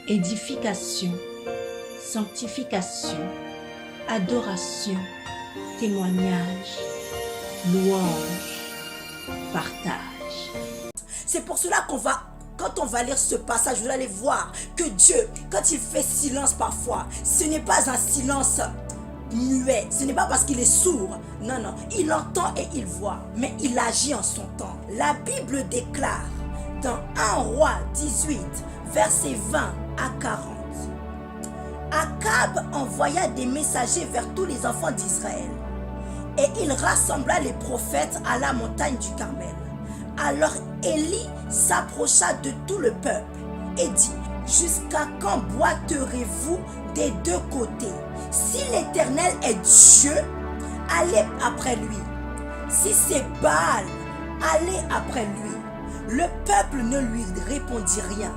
édification, sanctification, adoration, témoignage, louange, partage. C'est pour cela quand on va lire ce passage, vous allez voir que Dieu, quand il fait silence parfois, ce n'est pas un silence muet, ce n'est pas parce qu'il est sourd, non, non, il entend et il voit, mais il agit en son temps. La Bible déclare dans 1 Roi 18, versets 20 à 40, Akab envoya des messagers vers tous les enfants d'Israël, et il rassembla les prophètes à la montagne du Carmel. Alors Élie s'approcha de tout le peuple et dit: jusqu'à quand boiterez-vous des deux côtés? Si l'Éternel est Dieu, allez après lui. Si c'est Baal, allez après lui. Le peuple ne lui répondit rien.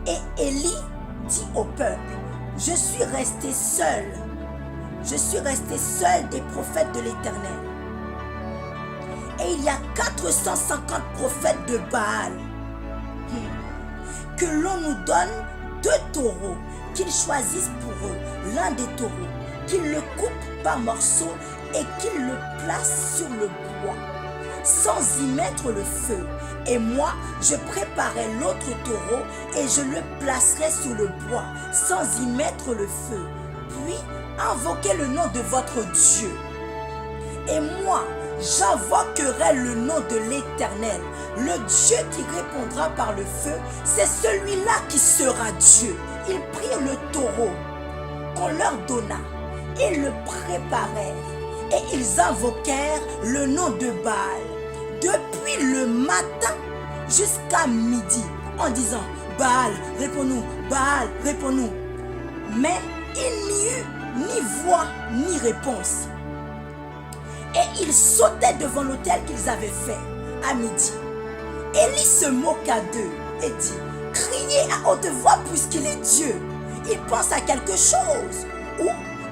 Et Élie dit au peuple: je suis resté seul. Je suis resté seul des prophètes de l'Éternel. Et il y a 450 prophètes de Baal. Que l'on nous donne 2 taureaux, qu'ils choisissent pour eux l'un des taureaux, qu'ils le coupent par morceaux et qu'ils le placent sur le bois, sans y mettre le feu. Et moi, je préparerai l'autre taureau et je le placerai sur le bois, sans y mettre le feu. Puis, invoquez le nom de votre Dieu. Et moi, j'invoquerai le nom de l'Éternel. Le Dieu qui répondra par le feu, c'est celui-là qui sera Dieu. Ils prirent le taureau qu'on leur donna et le préparèrent. Et ils invoquèrent le nom de Baal depuis le matin jusqu'à midi, en disant: Baal, réponds-nous, Baal, réponds-nous. Mais il n'y eut ni voix ni réponse. Et ils sautaient devant l'autel qu'ils avaient fait à midi. Élie se moqua d'eux et dit: criez à haute voix puisqu'il est Dieu. Il pense à quelque chose, ou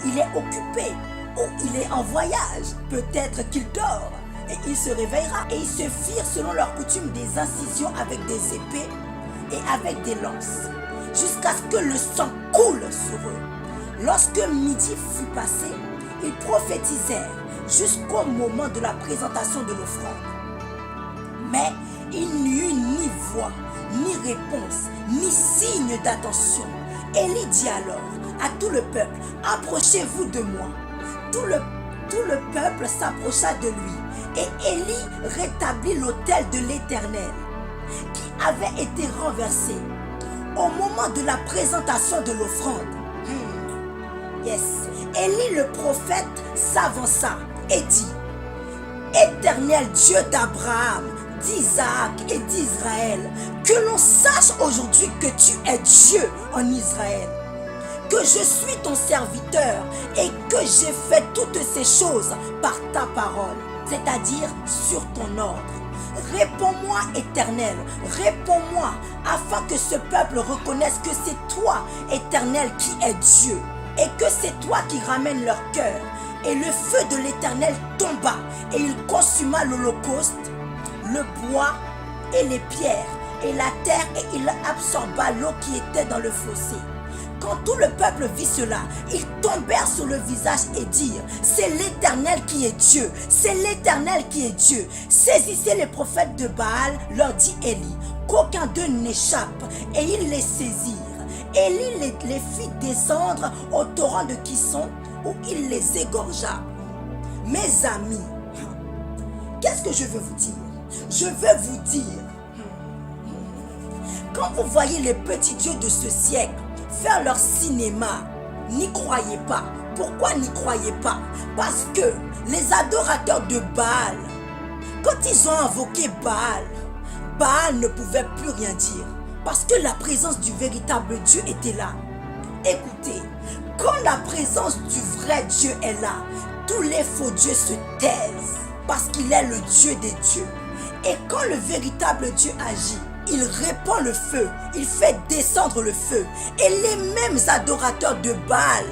il est occupé, ou il est en voyage. Peut-être qu'il dort et il se réveillera. Et ils se firent selon leur coutume des incisions avec des épées et avec des lances, jusqu'à ce que le sang coule sur eux. Lorsque midi fut passé, ils prophétisèrent jusqu'au moment de la présentation de l'offrande. Mais il n'y eut ni voix, ni réponse, ni signe d'attention. Élie dit alors à tout le peuple: approchez-vous de moi. Tout le peuple s'approcha de lui, et Élie rétablit l'autel de l'Éternel, qui avait été renversé au moment de la présentation de l'offrande. Yes. Élie le prophète s'avança et dit: Éternel Dieu d'Abraham, d'Isaac et d'Israël, que l'on sache aujourd'hui que tu es Dieu en Israël, que je suis ton serviteur et que j'ai fait toutes ces choses par ta parole, c'est-à-dire sur ton ordre. Réponds-moi, Éternel, réponds-moi, afin que ce peuple reconnaisse que c'est toi, Éternel, qui es Dieu, et que c'est toi qui ramènes leur cœur. Et le feu de l'Éternel tomba, et il consuma l'holocauste, le bois et les pierres, et la terre, et il absorba l'eau qui était dans le fossé. Quand tout le peuple vit cela, ils tombèrent sur le visage et dirent: c'est l'Éternel qui est Dieu, c'est l'Éternel qui est Dieu. Saisissez les prophètes de Baal, leur dit Élie, qu'aucun d'eux n'échappe. Et ils les saisirent. Élie les fit descendre au torrent de Kison, où il les égorgea. Mes amis, qu'est-ce que je veux vous dire? Je veux vous dire, quand vous voyez les petits dieux de ce siècle faire leur cinéma, n'y croyez pas. Pourquoi n'y croyez pas? Parce que les adorateurs de Baal, quand ils ont invoqué Baal, Baal ne pouvait plus rien dire, parce que la présence du véritable Dieu était là. Écoutez, quand la présence du vrai Dieu est là, tous les faux dieux se taisent, parce qu'il est le Dieu des dieux. Et quand le véritable Dieu agit, il répand le feu, il fait descendre le feu. Et les mêmes adorateurs de Baal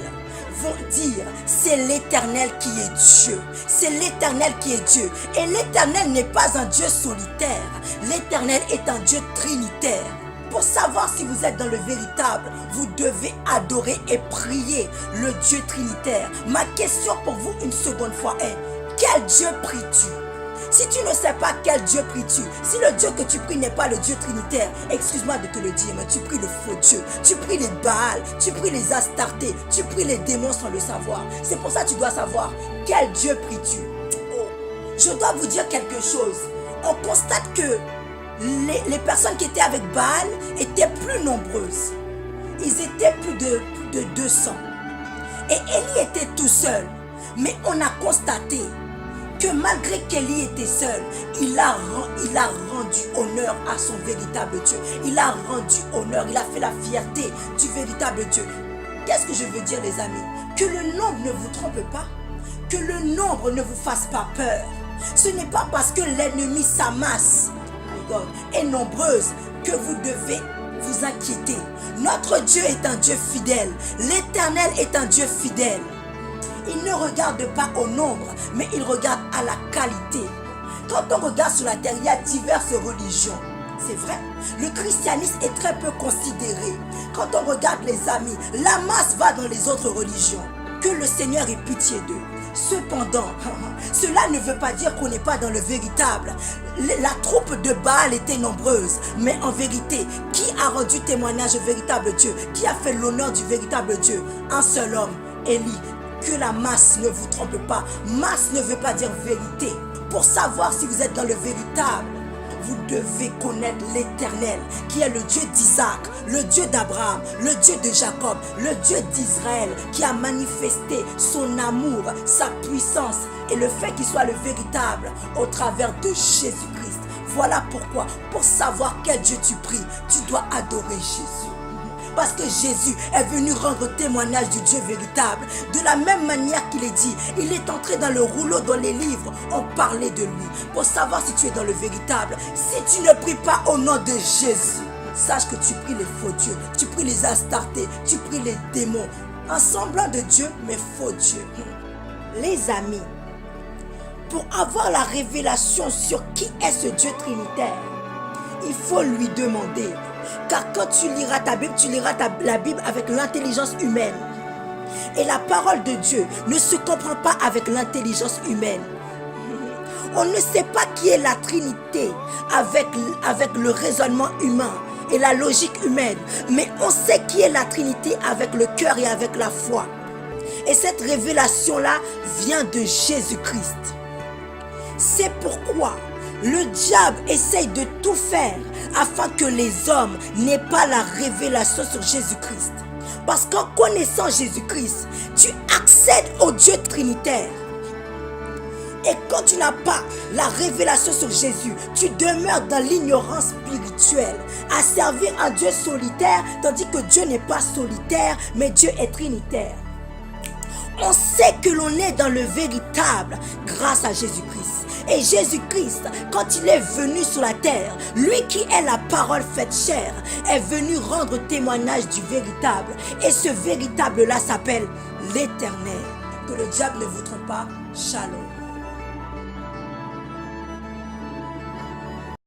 vont dire: c'est l'Éternel qui est Dieu, c'est l'Éternel qui est Dieu. Et l'Éternel n'est pas un Dieu solitaire, l'Éternel est un Dieu trinitaire. Pour savoir si vous êtes dans le véritable, vous devez adorer et prier le Dieu trinitaire. Ma question pour vous une seconde fois est, quel Dieu pries-tu? Si tu ne sais pas quel Dieu pries-tu, si le Dieu que tu pries n'est pas le Dieu trinitaire, excuse-moi de te le dire, mais tu pries le faux Dieu, tu pries les Baals, tu pries les Astartés, tu pries les démons sans le savoir. C'est pour ça que tu dois savoir quel Dieu pries-tu. Oh, je dois vous dire quelque chose. On constate que les personnes qui étaient avec Baal étaient plus nombreuses. Ils étaient plus de 200. Et Élie était tout seul. Mais on a constaté que malgré qu'Élie était seul, il a rendu honneur à son véritable Dieu. Il a rendu honneur, il a fait la fierté du véritable Dieu. Qu'est-ce que je veux dire, les amis? Que le nombre ne vous trompe pas, que le nombre ne vous fasse pas peur. Ce n'est pas parce que l'ennemi, sa masse, est nombreuse que vous devez vous inquiéter. Notre Dieu est un Dieu fidèle. L'Éternel est un Dieu fidèle. Il ne regarde pas au nombre, mais il regarde à la qualité. Quand on regarde sur la terre, il y a diverses religions. C'est vrai, le christianisme est très peu considéré. Quand on regarde, les amis, la masse va dans les autres religions. Que le Seigneur ait pitié d'eux. Cependant, cela ne veut pas dire qu'on n'est pas dans le véritable. La troupe de Baal était nombreuse, mais en vérité, qui a rendu témoignage au véritable Dieu? Qui a fait l'honneur du véritable Dieu? Un seul homme, Élie. Que la masse ne vous trompe pas. Masse ne veut pas dire vérité. Pour savoir si vous êtes dans le véritable, vous devez connaître l'Éternel, qui est le Dieu d'Isaac, le Dieu d'Abraham, le Dieu de Jacob, le Dieu d'Israël, qui a manifesté son amour, sa puissance et le fait qu'il soit le véritable au travers de Jésus-Christ. Voilà pourquoi, pour savoir quel Dieu tu pries, tu dois adorer Jésus. Parce que Jésus est venu rendre témoignage du Dieu véritable. De la même manière qu'il est dit, il est entré dans le rouleau, dans les livres, on parlait de lui. Pour savoir si tu es dans le véritable, si tu ne pries pas au nom de Jésus, sache que tu pries les faux dieux, tu pries les Astartés, tu pries les démons. Un semblant de Dieu, mais faux Dieu. Les amis, pour avoir la révélation sur qui est ce Dieu trinitaire, il faut lui demander. Car quand tu liras ta Bible, tu liras la Bible avec l'intelligence humaine. Et la parole de Dieu ne se comprend pas avec l'intelligence humaine. On ne sait pas qui est la Trinité avec le raisonnement humain et la logique humaine. Mais on sait qui est la Trinité avec le cœur et avec la foi. Et cette révélation-là vient de Jésus-Christ. C'est pourquoi le diable essaye de tout faire afin que les hommes n'aient pas la révélation sur Jésus-Christ. Parce qu'en connaissant Jésus-Christ, tu accèdes au Dieu trinitaire. Et quand tu n'as pas la révélation sur Jésus, tu demeures dans l'ignorance spirituelle, à servir un Dieu solitaire, tandis que Dieu n'est pas solitaire, mais Dieu est trinitaire. On sait que l'on est dans le véritable grâce à Jésus-Christ. Et Jésus-Christ, quand il est venu sur la terre, lui qui est la parole faite chair, est venu rendre témoignage du véritable. Et ce véritable-là s'appelle l'Éternel. Que le diable ne vous trompe pas. Shalom.